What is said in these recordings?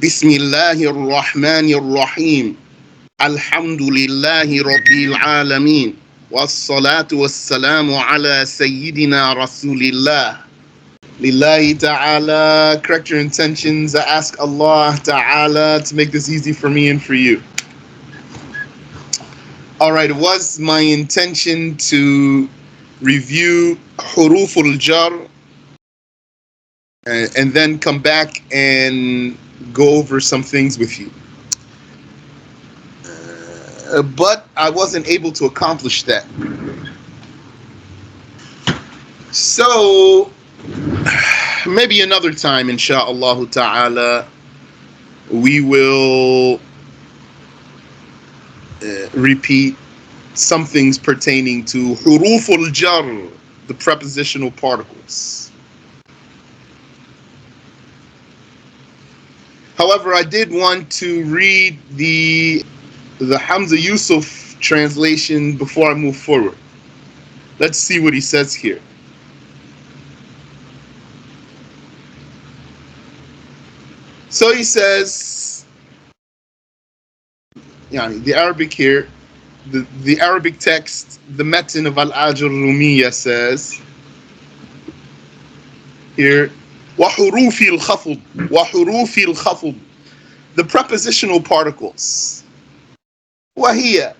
Bismillahir Rahmanir Rahim. Alhamdulillahi Rabbil Alameen. Wassalatu wassalamu ala Sayyidina Rasulillah. Lillahi ta'ala. Correct your intentions. I ask Allah ta'ala to make this easy for me and for you. Alright, it was my intention to review huruf al-jar and then come back and go over some things with you. But I wasn't able to accomplish that. So, maybe another time, insha'Allah ta'ala, we will repeat some things pertaining to huruf al-jar, the prepositional particles. However, I did want to read the Hamza Yusuf translation before I move forward. Let's see what he says here. So he says, the Arabic here, the Arabic text, the Matan of Al-Aajurroomiyyah says here, وَحُرُوفِ الْخَفْضِ وَحُرُوفِ الْخَفْضِ, the prepositional particles. وَهِيَ,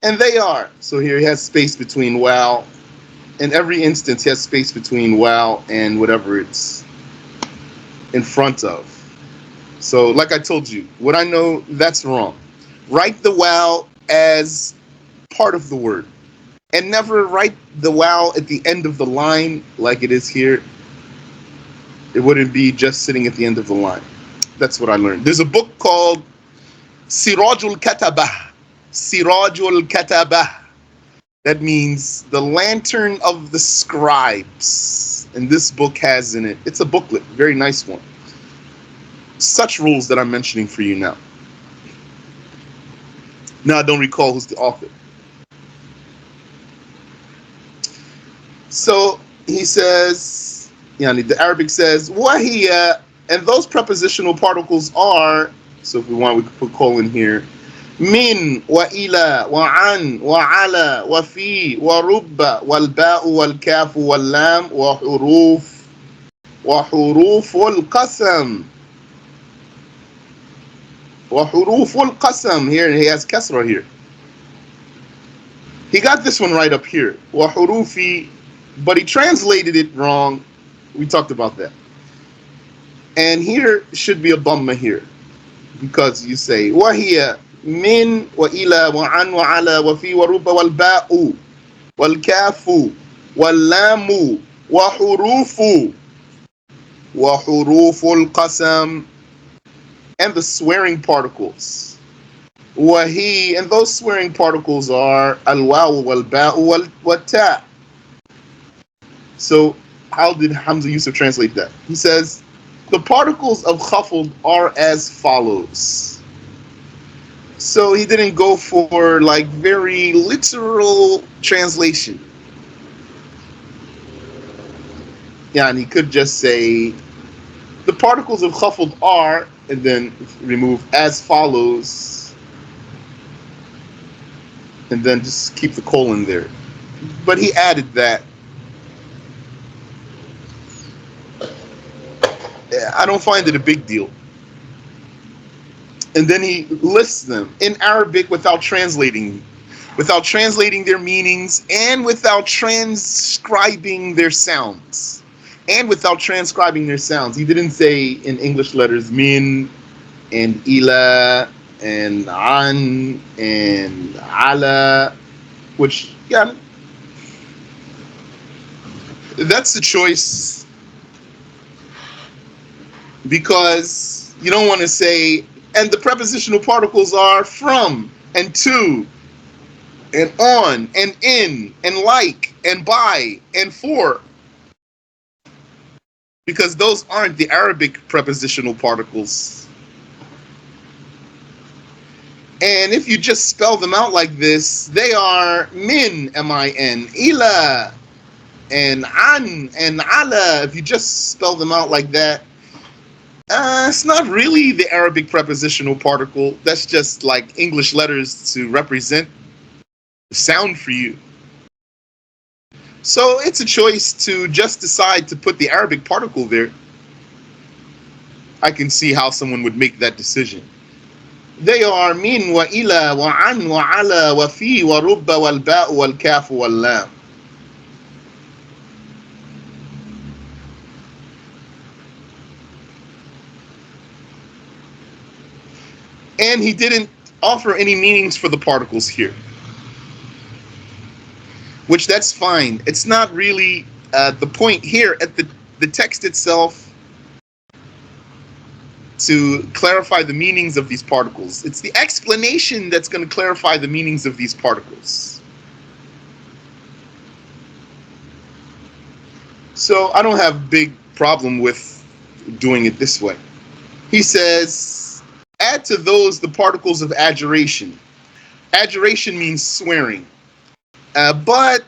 and they are. So here he has space between wow. In every instance, he has space between wow and whatever it's in front of. So like I told you, what I know, that's wrong. Write the wow as part of the word. And never write the wow at the end of the line like it is here. It wouldn't be just sitting at the end of the line. That's what I learned. There's a book called Sirajul Katabah. Sirajul Katabah. That means the lantern of the scribes. And this book has in it, it's a booklet, very nice one. Such rules that I'm mentioning for you now. Now I don't recall who's the author. So he says, the Arabic says, وَهِيَ, and those prepositional particles are, so if we want, we could put colon here, min, wa-ila, wa-an, wa-ala, wa-fi, wa-rubba, wal-ba'u, wal-kafu, wal-lam, wa-huruf al-qasam. Wa-huruf al-qasam, here he has kasra here. He got this one right up here, wa-hurufi, but he translated it wrong. We talked about that. And here should be a dhamma here, because you say وَهِيَ min wa ila wa an wa ala wa fi wa rubba wal ba'u wal kafu wal lamu wa hurufu al qasam, and the swearing particles. Wahi, and those swearing particles are al waw wal ba'u wal ta. So how did Hamza Yusuf translate that? He says, the particles of khafd are as follows. So he didn't go for like very literal translation. And he could just say, the particles of khafd are, and then remove as follows, and then just keep the colon there. But he added that. I don't find it a big deal. And then he lists them in Arabic without translating their meanings, and without transcribing their sounds. He didn't say in English letters min and ila and an and ala, which, that's the choice. Because you don't want to say, and the prepositional particles are from and to and on and in and like and by and for. Because those aren't the Arabic prepositional particles. And if you just spell them out like this, they are min, M-I-N, ila, and an, and ala. If you just spell them out like that, It's not really the Arabic prepositional particle. That's just like English letters to represent sound for you. So it's a choice to just decide to put the Arabic particle there. I can see how someone would make that decision. They are min wa ila wa an wa ala wa fi wa rubba wal ba'u wal kaf wal lam. And he didn't offer any meanings for the particles here, which that's fine. It's not really the point here at the text itself to clarify the meanings of these particles. It's the explanation that's going to clarify the meanings of these particles. So I don't have big problem with doing it this way. He says, add to those the particles of adjuration. Adjuration means swearing. But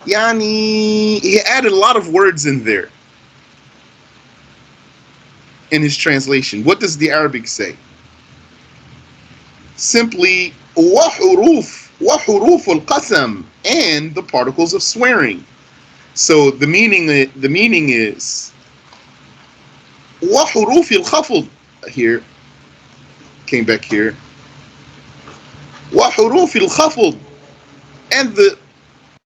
yani, he added a lot of words in there in his translation. What does the Arabic say? Simply وحروف القسم, and the particles of swearing. So the meaning is وحروف الخفض. Here, came back here. وحروف الخفض, and the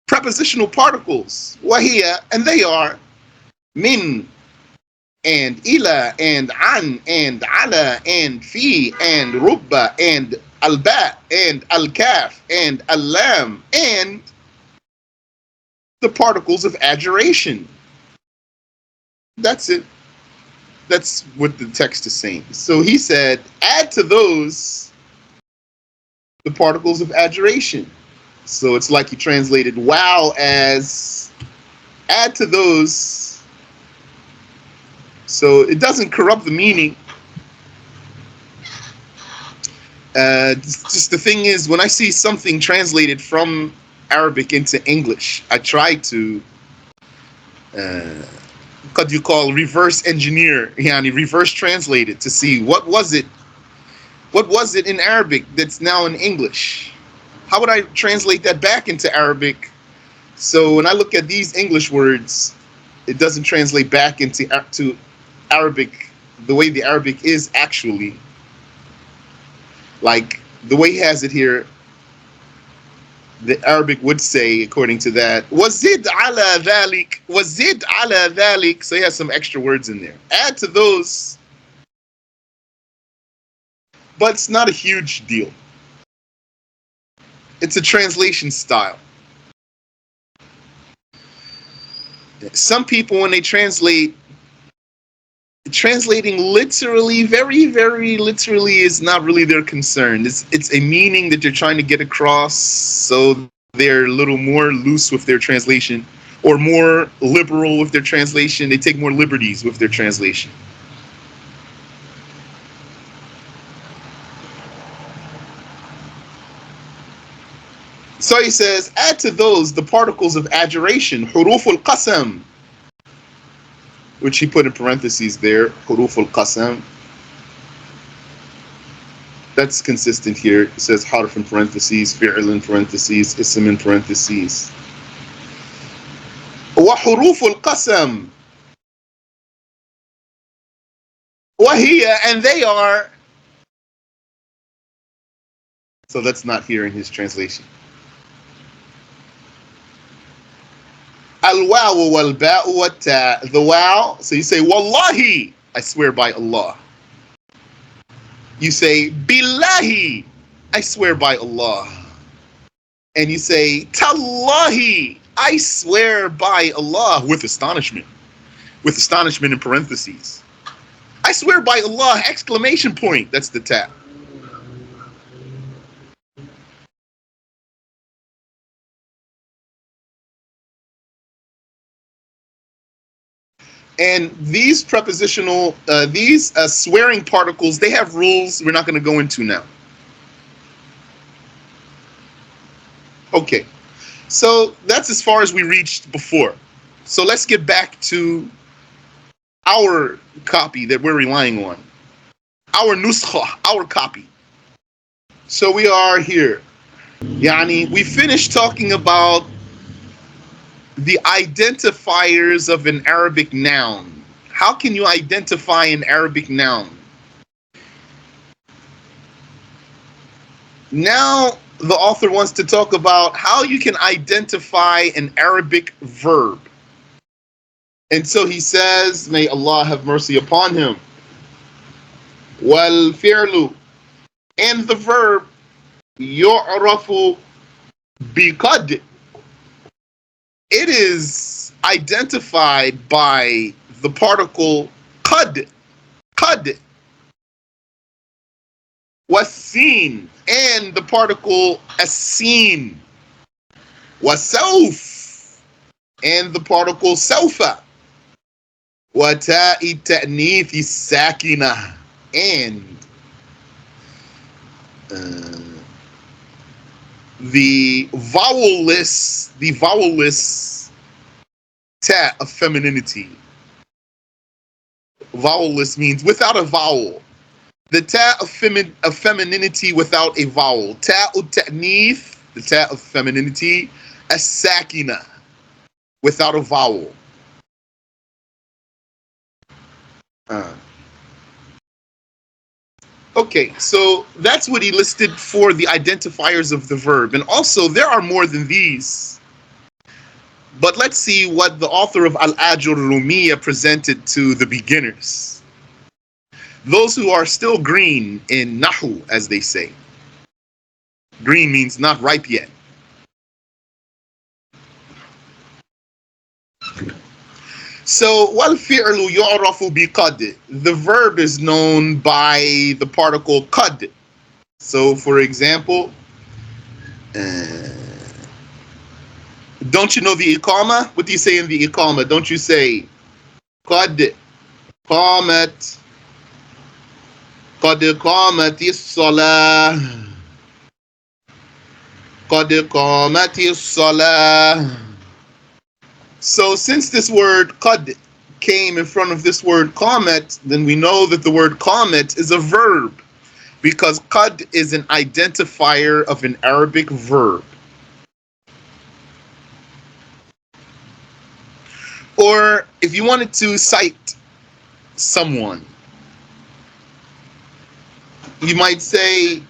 prepositional particles. وهي, and they are min, and ila, and an, and ala, and fi, and rubba, and al-ba, and al-kaf, and al-lam, and the particles of adjuration. That's it. That's what the text is saying. So he said, add to those the particles of adjuration. So it's like he translated wow as add to those. So it doesn't corrupt the meaning. Just the thing is, when I see something translated from Arabic into English, I try to what you call reverse engineer, yani reverse translate it to see what was it in Arabic that's now in English. How would I translate that back into Arabic? So when I look at these English words, it doesn't translate back into to Arabic the way the Arabic is actually. Like the way he has it here, the Arabic would say, according to that, wazid ala dhalik, wazid ala dhalik. So he has some extra words in there. Add to those, but it's not a huge deal. It's a translation style. Some people, when they translating literally, very, very literally, is not really their concern. It's a meaning that they're trying to get across, so they're a little more loose with their translation, or more liberal with their translation. They take more liberties with their translation. So he says, add to those the particles of adjuration, huruf al-qasam, which he put in parentheses there, huruf al-qasam. That's consistent here. It says harf in parentheses, fi'l in parentheses, ism in parentheses. وحروف القسم وهي, and they are. So that's not here in his translation. Al-waw wal-ba'u wat-ta. The wow, so you say wallahi, I swear by Allah. You say billahi, I swear by Allah. And you say tallahi, I swear by Allah, with astonishment in parentheses. I swear by Allah, exclamation point. That's the ta. And these prepositional, these swearing particles, they have rules we're not going to go into now. Okay, so that's as far as we reached before. So let's get back to our copy that we're relying on. Our nuskha, our copy. So we are here. Yani, we finished talking about the identifiers of an Arabic noun. How can you identify an Arabic noun? Now, the author wants to talk about how you can identify an Arabic verb. And so he says, may Allah have mercy upon him. Wal fi'lu, and the verb yu'rafu biqad. It is identified by the particle qad. Qad. Wasin, and the particle asin. Wasawf, and the particle sawfa. Wata'i ta'nithi sakina, and the vowelless ta of femininity. Vowelless means without a vowel. The ta of femininity without a vowel. Ta'u ta'nith, the ta of femininity, as-sakina, without a vowel. Okay, so that's what he listed for the identifiers of the verb. And also, there are more than these. But let's see what the author of Al-Aajurroomiyyah presented to the beginners. Those who are still green in Nahu, as they say. Green means not ripe yet. So, wal fi'lu yu'rafu biqad. The verb is known by the particle qad. So, for example, don't you know the iqama? What do you say in the iqama? Don't you say qad qamat as-salah, qad qamati as-salah. So since this word qad came in front of this word qamat, then we know that the word qamat is a verb, because qad is an identifier of an Arabic verb. Or if you wanted to cite someone, you might say,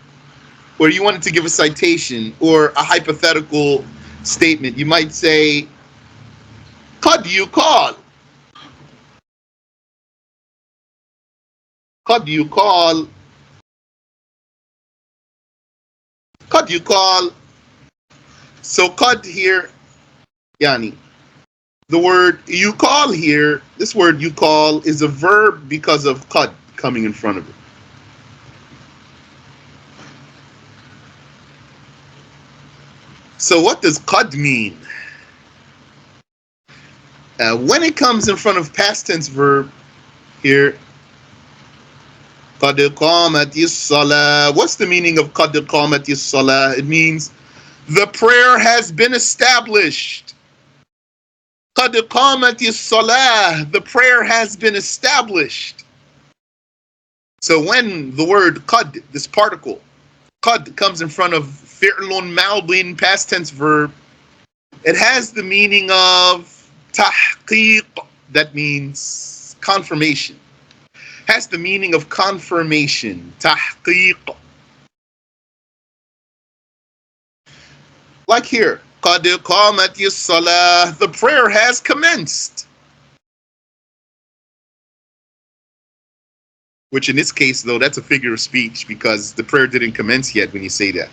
or you wanted to give a citation or a hypothetical statement, you might say, qad yuqal. Qad yuqal. Qad yuqal. So qad here, yani, the word yuqal here, this word yuqal is a verb because of qad coming in front of it. So what does qad mean? When it comes in front of past tense verb here, qad qamati as-salah. What's the meaning of qad qamati as-salah? It means the prayer has been established. Qad qamati as-salah. The prayer has been established. So when the word qad, this particle, qad, comes in front of fi'lun madin, past tense verb, it has the meaning of tahqiq, that means confirmation. Has the meaning of confirmation, tahqiq. Like here, qad qamati as-salah, the prayer has commenced. Which in this case, though, that's a figure of speech, because the prayer didn't commence yet when you say that.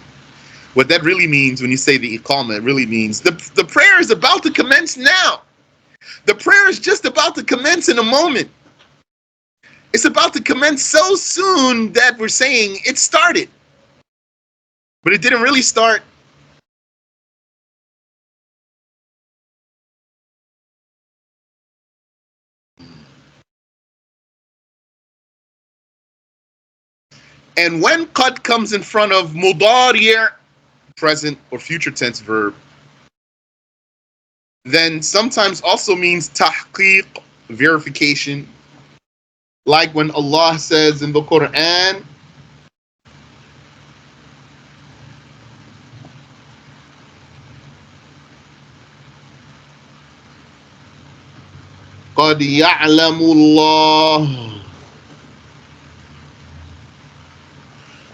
What that really means when you say the iqamah, it really means the prayer is about to commence now. The prayer is just about to commence in a moment. It's about to commence so soon that we're saying it started. But it didn't really start. And when qad comes in front of mudari', present or future tense verb, then sometimes also means tahqiq, verification, Like when Allah says in the Quran, قَدْ يَعْلَمُ اللَّهُ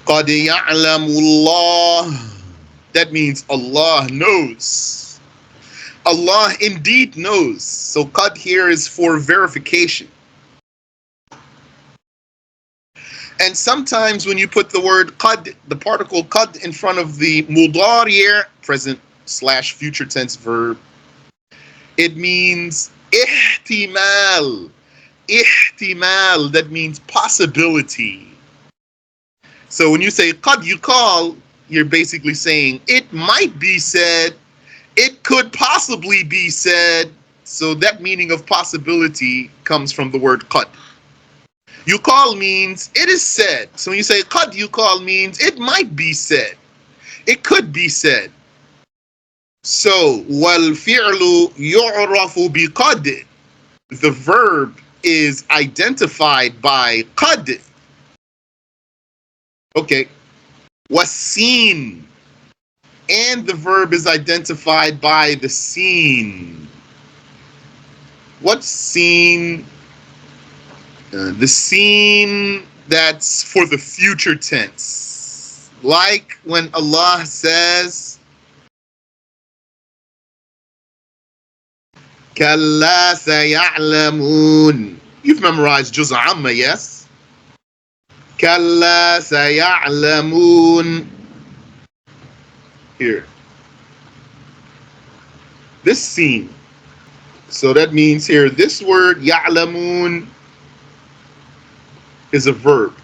قَدْ يَعْلَمُ اللَّهُ. That means Allah knows. Allah indeed knows. So qad here is for verification. And sometimes when you put the word qad, the particle qad in front of the mudari', present slash future tense verb, it means ihtimal. Ihtimal, that means possibility. So when you say qad yuqal, you're basically saying it might be said, it could possibly be said. So that meaning of possibility comes from the word qad. Yuqal means it is said. So when you say qad yuqal means it might be said. It could be said. So wal fi'lu yu'rafu bi qad. The verb is identified by qad. Okay. Was-seen. And the verb is identified by the seen. What's seen? The seen that's for the future tense. Like when Allah says, كَلَّا سَيَعْلَمُونَ. You've memorized Juz' Amma, yes? كَلَّا سَيَعْلَمُونَ. Here. This scene. So that means here, this word, يَعْلَمُونَ, is a verb.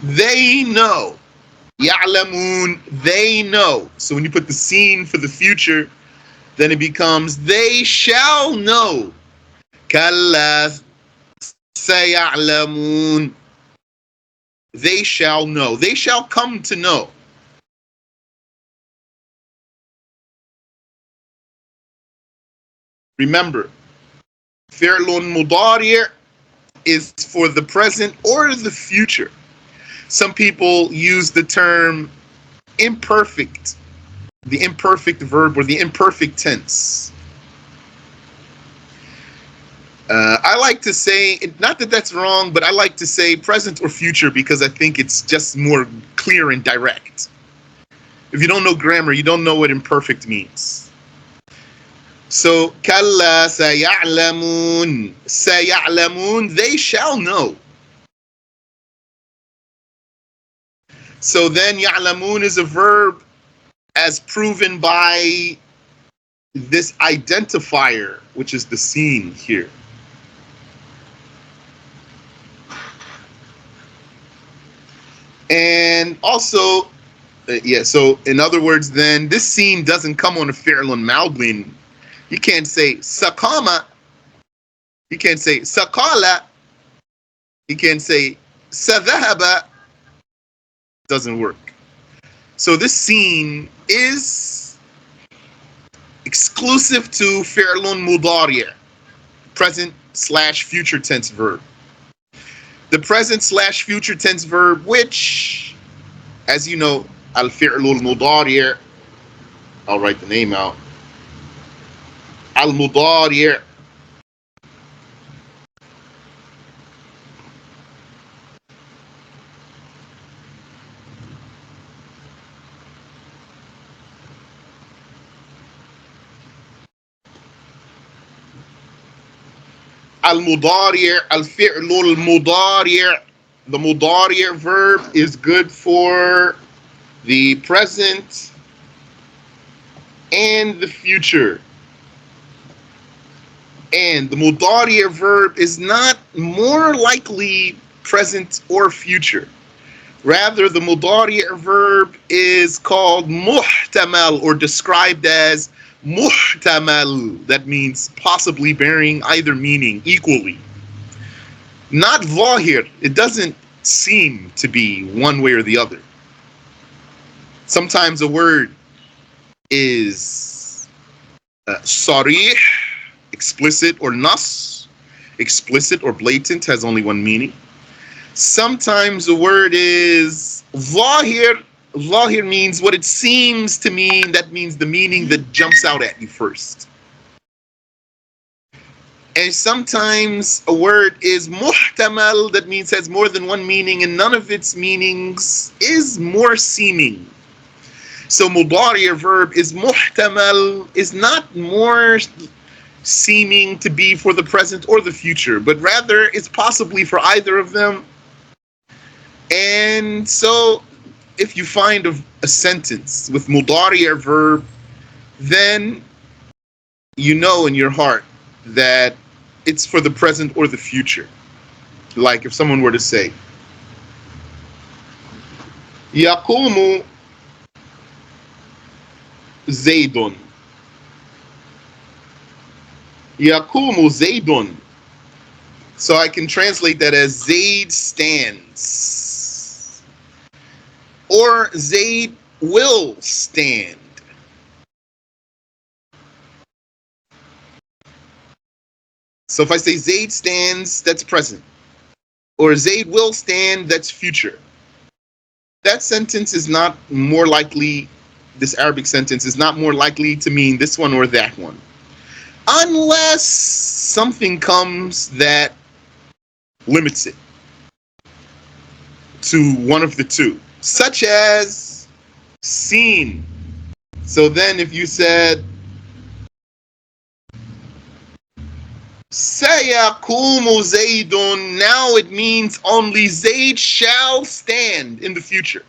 They know. يَعْلَمُونَ, they know. So when you put the scene for the future, then it becomes they shall know. كَلَّا سَيَعْلَمُونَ. They shall know. They shall come to know. Remember, fi'lun mudari' is for the present or the future. Some people use the term imperfect, the imperfect verb or the imperfect tense. I like to say, not that that's wrong, but I like to say present or future because I think it's just more clear and direct. If you don't know grammar, you don't know what imperfect means. So, كَلَّا سَيَعْلَمُونَ. سَيَعْلَمُونَ, they shall know. So then يَعْلَمُونَ is a verb as proven by this identifier, which is the seen here. And also, so in other words, then this seen doesn't come on a fi'lun madin. You can't say sakama. You can't say sakala. You can't say sadhahaba. Doesn't work. So this seen is exclusive to fi'lun mudari', present slash future tense verb. The present slash future tense verb, which, as you know, al-fi'lul mudari', I'll write the name out. Al-mudari' al-mudari', al-fi'lul mudari'. The mudari' verb is good for the present and the future. And the mudari' verb is not more likely present or future. Rather, the mudari' verb is called muhtamal, or described as muhtamal. That means possibly bearing either meaning equally. Not zahir. It doesn't seem to be one way or the other. Sometimes a word is sarih, explicit, or nas, explicit or blatant, has only one meaning. Sometimes a word is zahir. Zahir means what it seems to mean. That means the meaning that jumps out at you first. And sometimes a word is muhtamal. That means has more than one meaning, and none of its meanings is more seeming. So mudari, verb, is muhtamal, is not more seeming to be for the present or the future, but rather it's possibly for either of them. And so if you find a sentence with mudari or verb, then you know in your heart that it's for the present or the future. Like if someone were to say, yaqumu Zaydun. Yaqumu Zaydun. So I can translate that as Zayd stands. Or Zayd will stand. So if I say Zayd stands, that's present. Or Zayd will stand, that's future. That sentence is not more likely, this Arabic sentence is not more likely to mean this one or that one. Unless something comes that limits it to one of the two, such as seen. So then if you said, Sayaqumu Zaydun, now it means only Zayd shall stand in the future.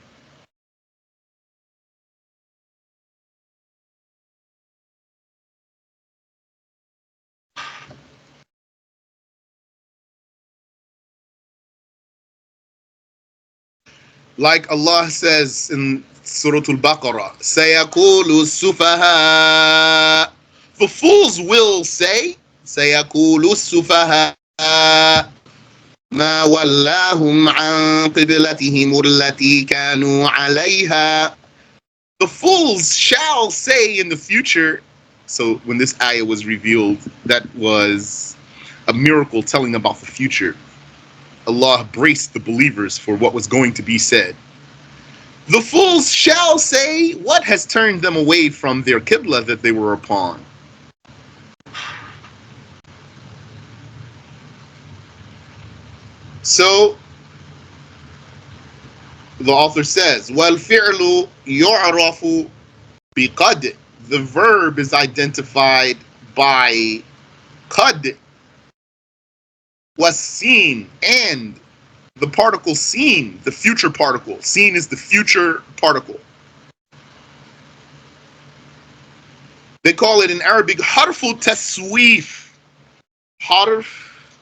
Like Allah says in Surah Al-Baqarah, Sayaqulu Sufaha. The fools will say, Sayaqulu Sufaha. ما ولاهم عن قبلتهم التي كانوا عليها. The fools shall say in the future. So when this ayah was revealed, that was a miracle telling about the future. Allah braced the believers for what was going to be said. The fools shall say, what has turned them away from their qibla that they were upon? So the author says, وَالْفِعْلُ يُعْرَفُ بِقَدْ. The verb is identified by qad. Was seen, and the particle seen, the future particle. Seen is the future particle. They call it in Arabic harfu taswif. Harf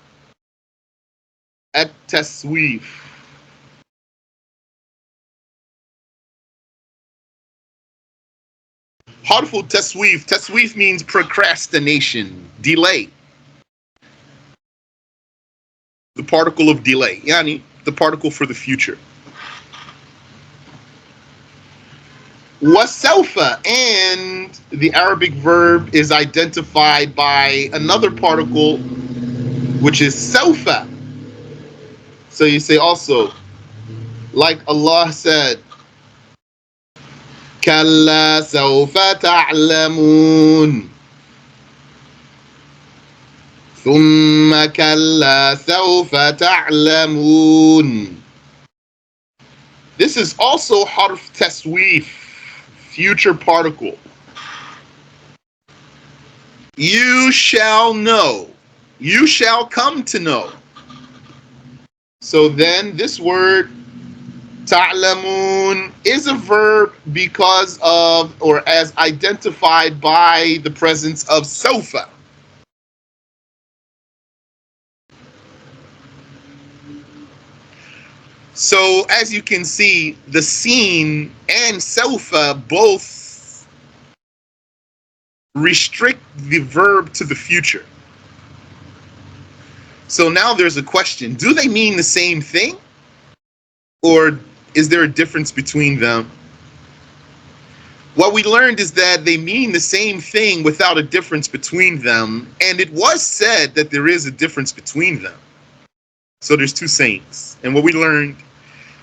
at taswif. Harfu taswif. Taswif means procrastination, delay. The particle of delay, yani the particle for the future. Wasawfa, and the Arabic verb is identified by another particle, which is sawfa. So you say also, like Allah said, Kalla sawfa ta'lamun. ثم كلا سوف تعلمون. This is also harf taswif, future particle. You shall know. You shall come to know. So then this word ta'lamun is a verb because of, or as identified by the presence of sawfa. So as you can see, the seen and sawfa both restrict the verb to the future. So now there's a question. Do they mean the same thing? Or is there a difference between them? What we learned is that they mean the same thing without a difference between them, and it was said that there is a difference between them. So there's two sayings, and what we learned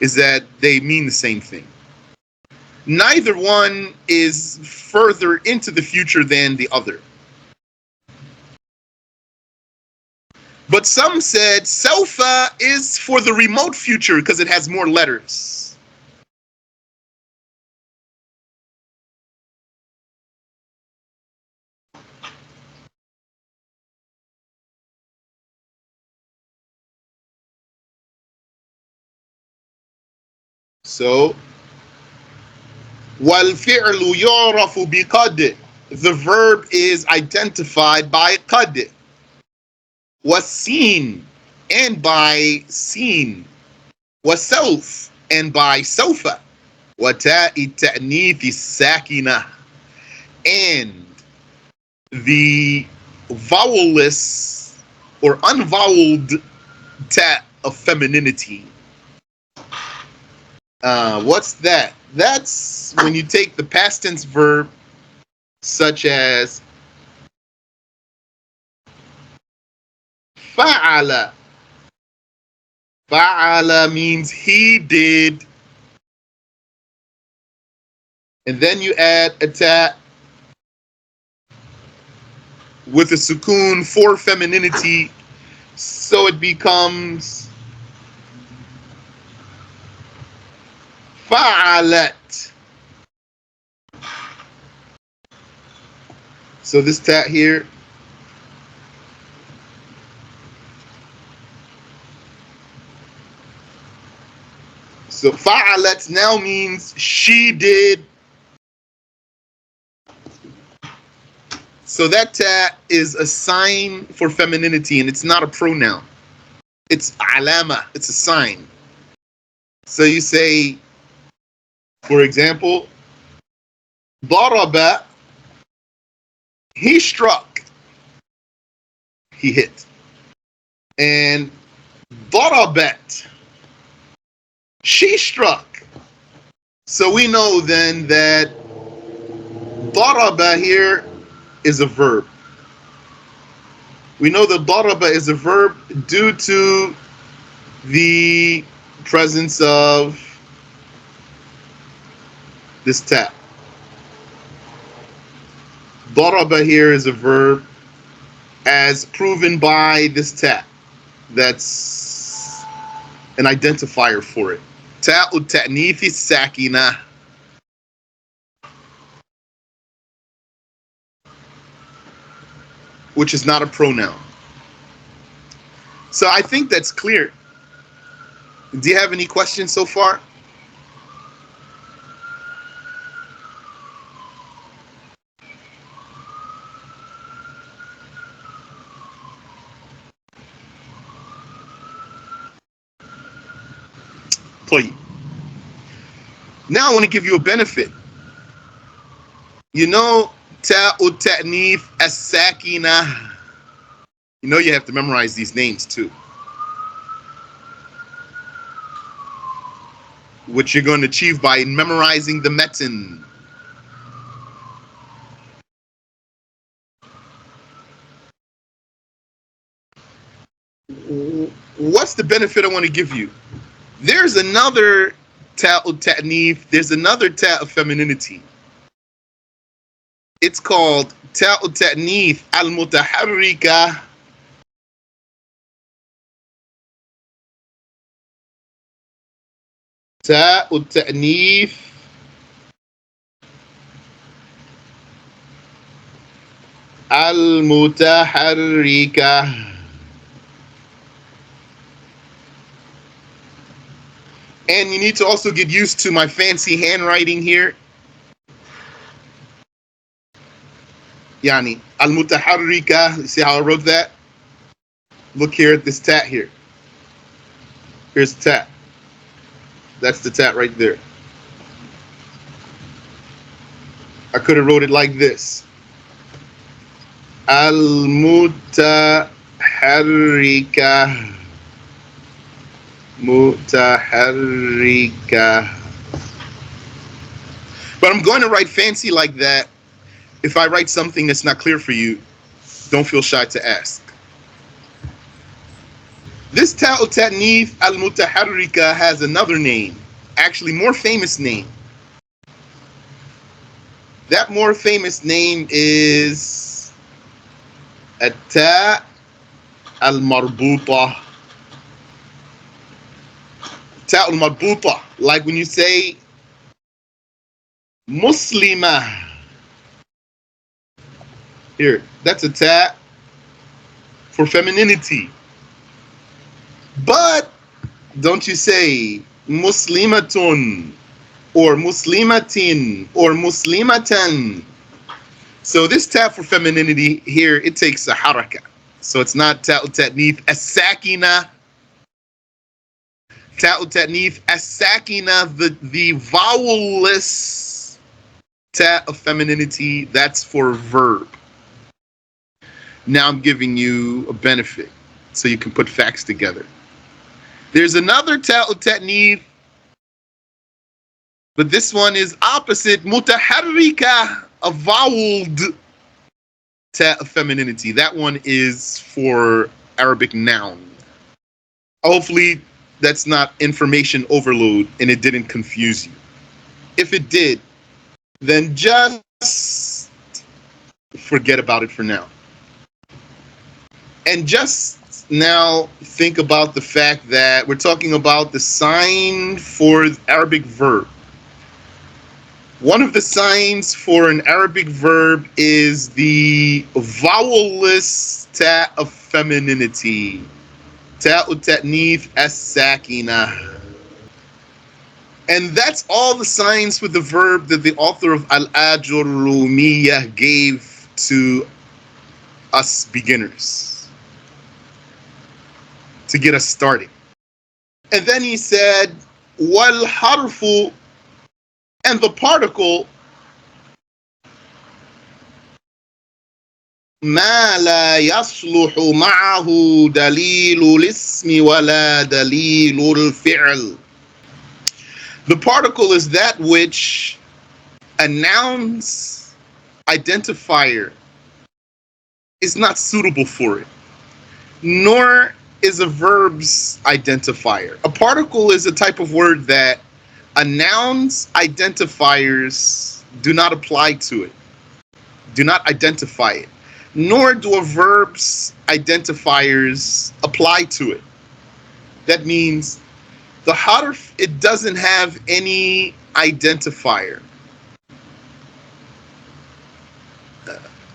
is that they mean the same thing. Neither one is further into the future than the other. But some said Sawfa is for the remote future because it has more letters. So, وَالْفِعْلُ يُعْرَفُ بِقَدْ. The verb is identified by qad. وَالسِّين, and by seen. وَسَوْف, and by sawfa. وَتَاءِ التَّأْنِيثِ السَّاكِنَةِ, and the vowelless or unvoweled ta of femininity. What's that? That's when you take the past tense verb such as fa'ala. Fa'ala means he did. And then you add a ta with a sukoon for femininity, so it becomes fa'alat. So this ta here, so fa'alat now means she did. So that ta is a sign for femininity, and it's not a pronoun. It's alama, it's a sign. So you say, for example, daraba, he struck, he hit. And darabat, she struck. So we know then that daraba here is a verb. We know that daraba is a verb due to the presence of this ta. Daraba here is a verb as proven by this ta. That's an identifier for it. Ta'u ta'nithi sakina. Which is not a pronoun. So I think that's clear. Do you have any questions so far? Now I want to give you a benefit. You know, ta'u ta'nith as-sakina. You know you have to memorize these names too. Which you're going to achieve by memorizing the metin. What's the benefit I want to give you? There's another ta'u ta'nith, there's another ta of femininity. It's called ta'u ta'nith al-mutaharrika. Ta'u ta'nith al-mutaharrika. And you need to also get used to my fancy handwriting here. Yani, al-mutaharrika. You see how I wrote that? Look here at this tat here. Here's the tat. That's the tat right there. I could have wrote it like this. Al-mutaharrika. Mutaharrika. But I'm going to write fancy like that. If I write something that's not clear for you, don't feel shy to ask. This ta'u ta'nith al-mutaharrika has another name, actually more famous name. That more famous name is at-ta' al-marbuta. Ta' al-marbuta, like when you say Muslima. Here, that's a ta' for femininity. But don't you say Muslimatun or Muslimatin or Muslimatan. So this ta' for femininity here, it takes a haraka. So it's not ta'u ta'nith as-sakina. Ta'u ta'nith as-sakina, the vowel-less ta' of femininity, that's for verb. Now I'm giving you a benefit so you can put facts together. There's another ta'u ta'nith, but this one is opposite, mutaharrika, a voweled ta' of femininity. That one is for Arabic noun. Hopefully that's not information overload and it didn't confuse you. If it did, then just forget about it for now. And just now think about the fact that we're talking about the sign for Arabic verb. One of the signs for an Arabic verb is the vowel-less ta' of femininity. Ta'u ta'nith as-sakina. And that's all the signs for the verb that the author of Al-Aajurroomiyyah gave to us beginners to get us started. And then he said, wal harfu, and the particle, ما لا يصلح معه دليل الاسم ولا دليل الفعل. The particle is that which a noun's identifier is not suitable for it, nor is a verb's identifier. A particle is a type of word that a noun's identifiers do not apply to it, do not identify it, nor do a verb's identifiers apply to it. That means the harf, it doesn't have any identifier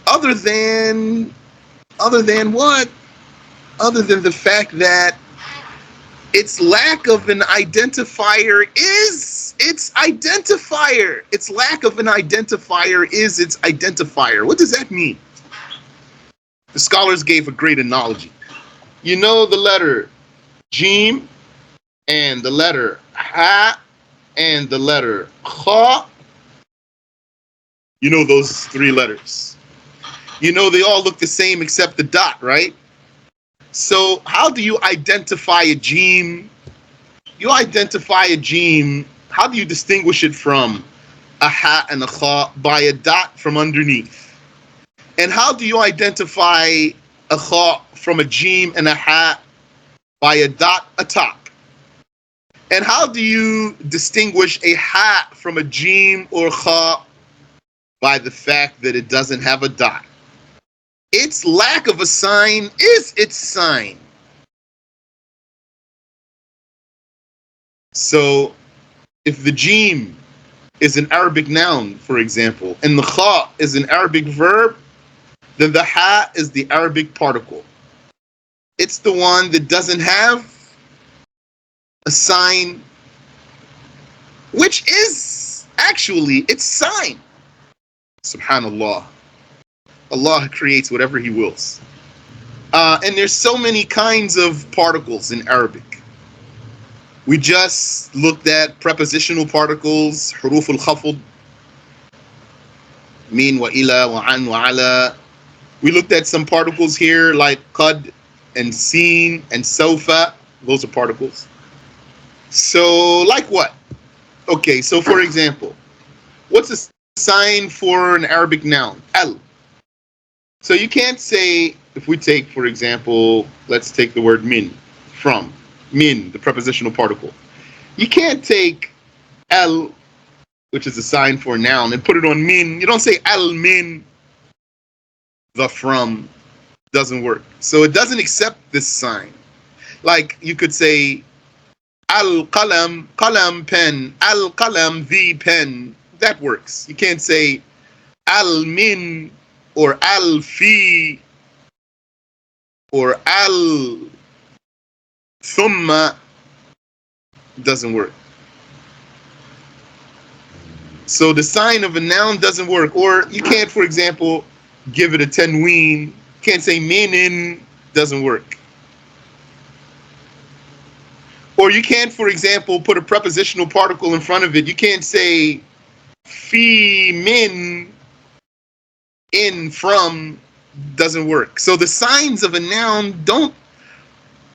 other than what? Other than the fact that its lack of an identifier is its identifier. Its lack of an identifier is its identifier. What does that mean? The scholars gave a great analogy. You know the letter Jim and the letter Ha and the letter Kha. You know those three letters. You know they all look the same except the dot, right? So how do you identify a Jim? You identify a Jim, how do you distinguish it from a Ha and a Kha? By a dot from underneath. And how do you identify a Kha from a Jim and a Ha? By a dot atop. And how do you distinguish a Ha from a Jim or Kha? By the fact that it doesn't have a dot. Its lack of a sign is its sign. So if the Jim is an Arabic noun, for example, and the Kha is an Arabic verb, then the Ha is the Arabic particle. It's the one that doesn't have a sign, which is actually its sign. Subhanallah. Allah creates whatever He wills. And there's so many kinds of particles in Arabic. We just looked at prepositional particles, huruf al-khafd, min wa ila wa an wa ala. We looked at some particles here like qad and seen and sofa. Those are particles. So like what? Okay, so for example, What's a sign for an Arabic noun? Al. So you can't say, if we take, for example, let's take the word min, from. Min, the prepositional particle. You can't take al, which is a sign for a noun, and put it on min. You don't say al min, the from. Doesn't work. So it doesn't accept this sign. Like you could say al qalam, qalam pen, al qalam the pen. That works. You can't say al min or al fi or al thumma. Doesn't work. So the sign of a noun doesn't work. Or you can't, for example, give it a tenween. Can't say minin. Doesn't work. Or you can't, for example, put a prepositional particle in front of it. You can't say fi min, in, from. Doesn't work. So the signs of a noun don't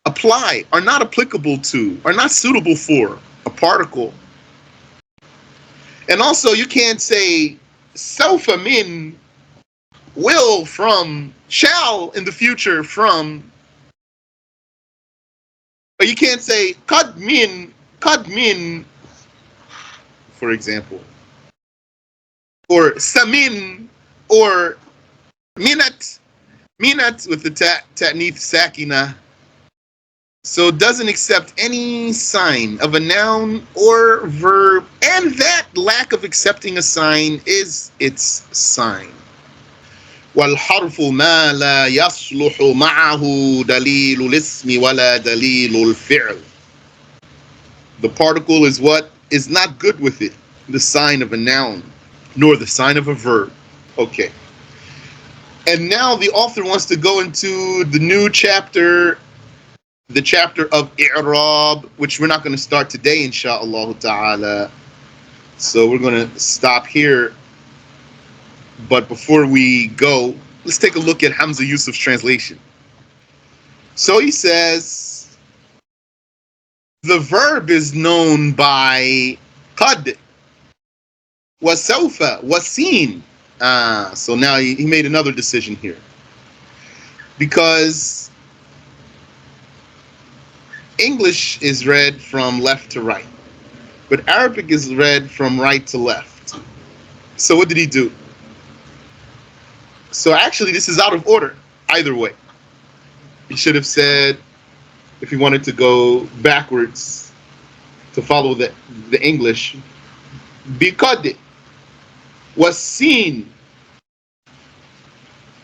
apply, are not applicable to, are not suitable for a particle. And also you can't say sawfa min, will, from, shall in the future, from. Or you can't say qad min, for example. Or samin, or minat with the ta'nith sakina. So it doesn't accept any sign of a noun or verb, and that lack of accepting a sign is its sign. وَالْحَرْفُ مَا لَا يَصْلُحُ مَعَهُ دَلِيلُ الْإِسْمِ وَلَا دَلِيلُ الْفِعْلِ. The particle is what is not good with it, the sign of a noun, nor the sign of a verb. Okay. And now the author wants to go into the new chapter, the chapter of i'rab, which we're not going to start today, insha'Allah ta'ala. So we're going to stop here. But before we go, let's take a look at Hamza Yusuf's translation. So he says, the verb is known by qad, wa sawfa, wa sin. So now he made another decision here. Because English is read from left to right, but Arabic is read from right to left. So what did he do? So actually this is out of order either way. He should have said, if he wanted to go backwards to follow the English, biqad, wasin,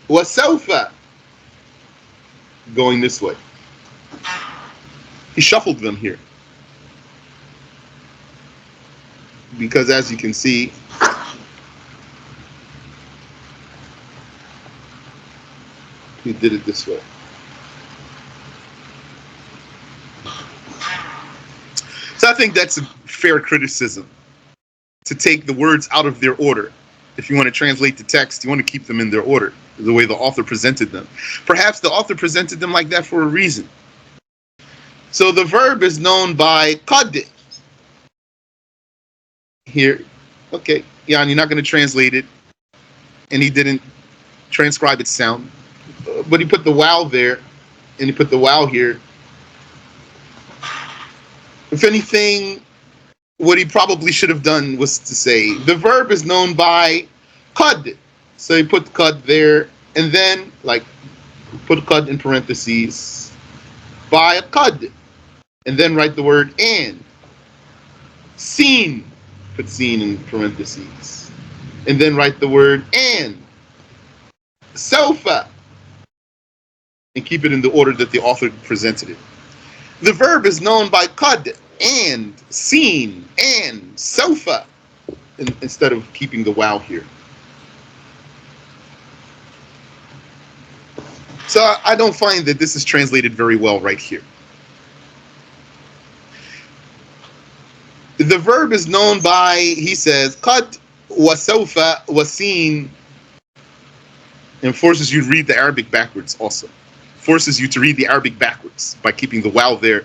wasawfa, going this way. He shuffled them here. Because as you can see, he did it this way. So I think that's a fair criticism, to take the words out of their order. If you want to translate the text, you want to keep them in their order, the way the author presented them. Perhaps the author presented them like that for a reason. So the verb is known by qad. Here, okay, yeah, and you're not going to translate it, and he didn't transcribe its sound, but he put the wow there, and he put the wow here. If anything, what he probably should have done was to say, the verb is known by qad. So he put qad there, and then, like, put qad in parentheses, by qad, and then write the word and. Seen, put seen in parentheses, and then write the word and. Sawfa, and keep it in the order that the author presented it. The verb is known by qad, and, seen, and, sawfa, instead of keeping the wow here. So I don't find that this is translated very well right here. The verb is known by, he says, qad, wa sawfa, wa seen, and forces you to read the Arabic backwards also. Forces you to read the Arabic backwards by keeping the wow there.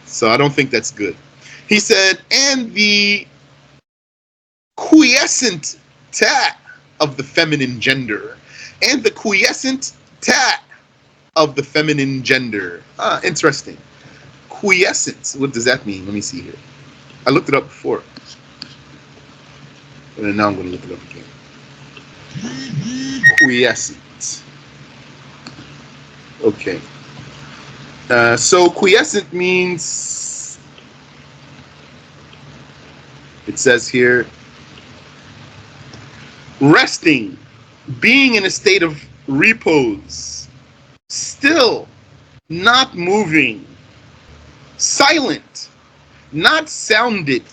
So I don't think that's good. He said, and the quiescent ta of the feminine gender. And the quiescent ta of the feminine gender. Interesting. Quiescent. What does that mean? Let me see here. I looked it up before. And now I'm going to look it up again. Quiescent. Okay. So quiescent means, it says here, resting, being in a state of repose, still, not moving, silent, not sounded,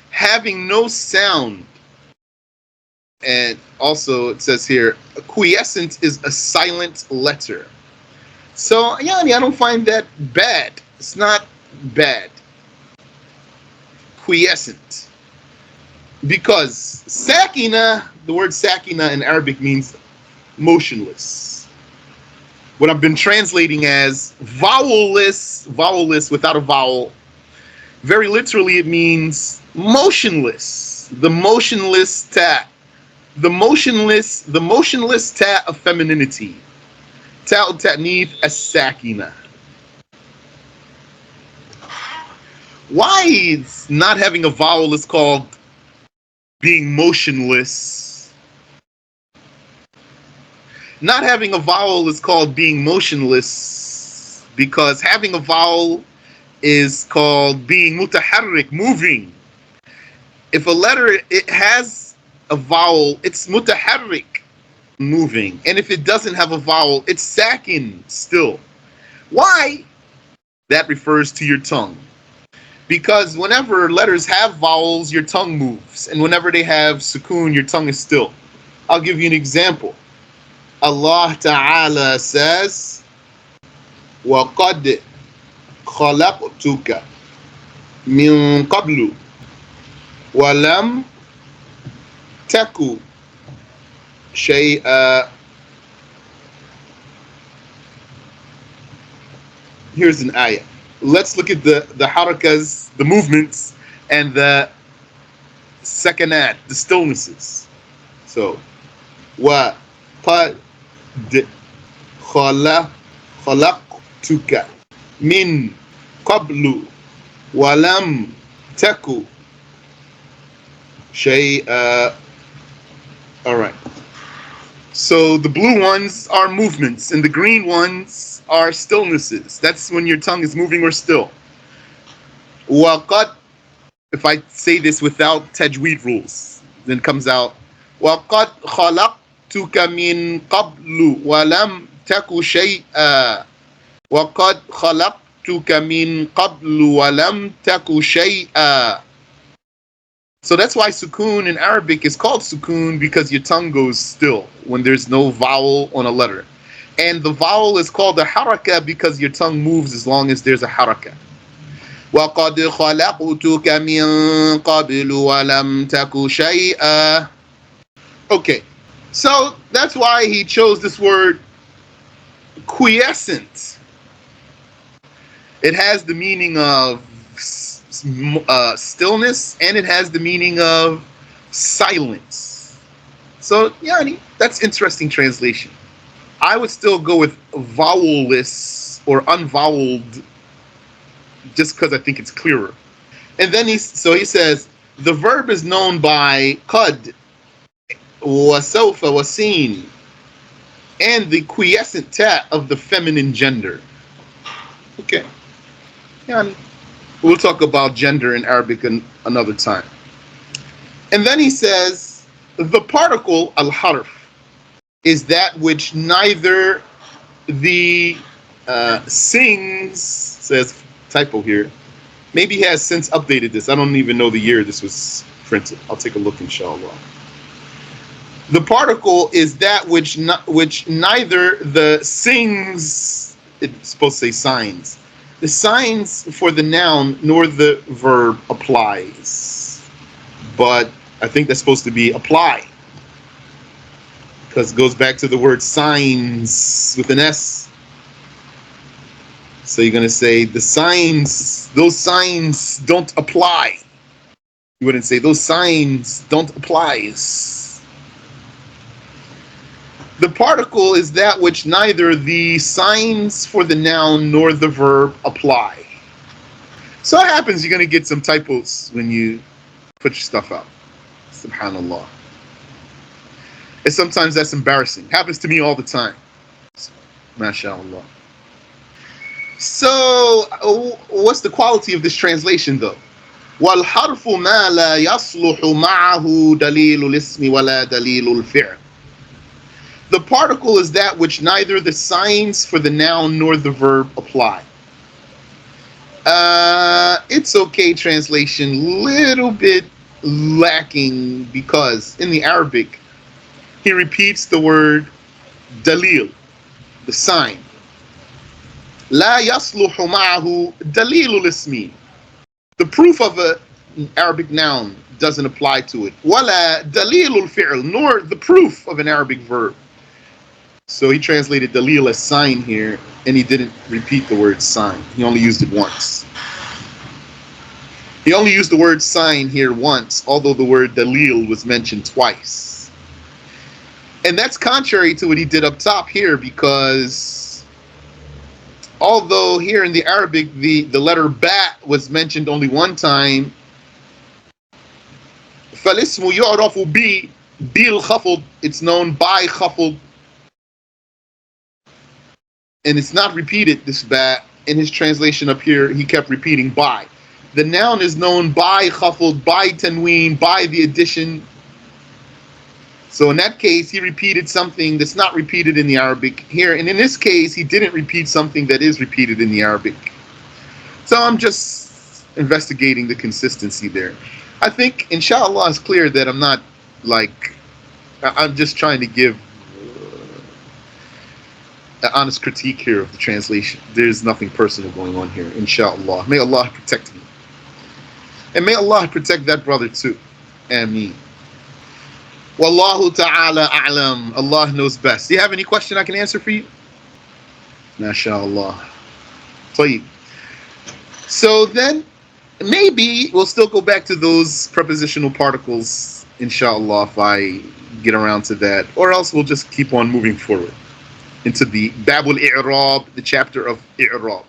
having no sound. And also it says here, quiescent is a silent letter. So, yani, I don't find that bad. It's not bad. Quiescent. Because sakina, the word sakina in Arabic means motionless. What I've been translating as vowelless without a vowel. Very literally it means motionless. The motionless ta. The motionless ta of femininity. Ta ta'nith as-sakina. Why is not having a vowel is called being motionless? Not having a vowel is called being motionless because having a vowel is called being mutaharrik, moving. If a letter it has a vowel, it's mutaharrik, moving. And if it doesn't have a vowel, it's sakin still. Why? That refers to your tongue. Because whenever letters have vowels, your tongue moves. And whenever they have sukoon, your tongue is still. I'll give you an example. Allah Ta'ala says, وَقَدْ خَلَقْتُكَ مِن قَبْلُ وَلَمْ تَكُ شَيْئًا. Here's an ayah. Let's look at the harakas, the movements, and the sakanat, the stillnesses. So, wa qad khalaqtuka min qablu wa lam taku shay'a. All right. So the blue ones are movements, and the green ones are stillnesses. That's when your tongue is moving or still. Waqad, if I say this without tajweed rules, then it comes out Waqad khalaqtuka min qablu wa lam taku shay'a. Waqad khalaqtuka min qablu wa lam taku shay'a. So that's why sukoon in Arabic is called sukoon, because your tongue goes still when there's no vowel on a letter. And the vowel is called a haraka because your tongue moves as long as there's a haraka. وَقَدْ خَلَقْتُكَ مِن قَبْلُ وَلَمْ تَكُ شَيْئًا. Okay, so that's why he chose this word quiescent. It has the meaning of stillness, and it has the meaning of silence. So, yani, that's interesting translation. I would still go with vowelless or unvoweled just because I think it's clearer. And then he says, the verb is known by qad, wa sawfa, wa sin, and the quiescent ta of the feminine gender. Okay. Yani, we'll talk about gender in Arabic another time. And then he says, the particle, al-harf, is that which neither the sings, says typo here. Maybe he has since updated this. I don't even know the year this was printed. I'll take a look, inshallah. The particle is that which neither the sings, it's supposed to say signs, the signs for the noun nor the verb applies. But I think that's supposed to be apply, because it goes back to the word signs with an S. So you're going to say the signs, those signs don't apply. You wouldn't say those signs don't apply. The particle is that which neither the signs for the noun nor the verb apply. So what happens? You're going to get some typos when you put your stuff out. Subhanallah. And sometimes that's embarrassing. Happens to me all the time. MashaAllah. So, what's the quality of this translation though? وَالْحَرْفُ مَا لَا يَصْلُحُ مَعَهُ دَلِيلُ الْإِسْمِ وَلَا دَلِيلُ الْفِعْلِ. The particle is that which neither the signs for the noun nor the verb apply. It's okay translation, little bit lacking because in the Arabic, he repeats the word dalil, the sign. لا يصلح معه دليل الاسم. The proof of an Arabic noun doesn't apply to it. ولا دليل الفعل, nor the proof of an Arabic verb. So he translated dalil as sign here, and he didn't repeat the word sign. He only used it once. He only used the word sign here once, although the word dalil was mentioned twice. And that's contrary to what he did up top here, because although here in the Arabic the letter ba was mentioned only one time, فَالِاسْمُ يُعْرَفُ بِالْخَفْض, it's known by khafd, and it's not repeated, this ba. In his translation up here, he kept repeating by. The noun is known by khafd, by tanween, by the addition. So in that case, he repeated something that's not repeated in the Arabic here. And in this case, he didn't repeat something that is repeated in the Arabic. So I'm just investigating the consistency there. I think, inshallah, it's clear that I'm not I'm just trying to give an honest critique here of the translation. There's nothing personal going on here, inshallah. May Allah protect me. And may Allah protect that brother too. Ameen. Wallahu ta'ala a'lam. Allah knows best. Do you have any question I can answer for you? MashaAllah. So then, maybe we'll still go back to those prepositional particles, inshallah, if I get around to that. Or else we'll just keep on moving forward into the Babul I'rab, the chapter of I'rab.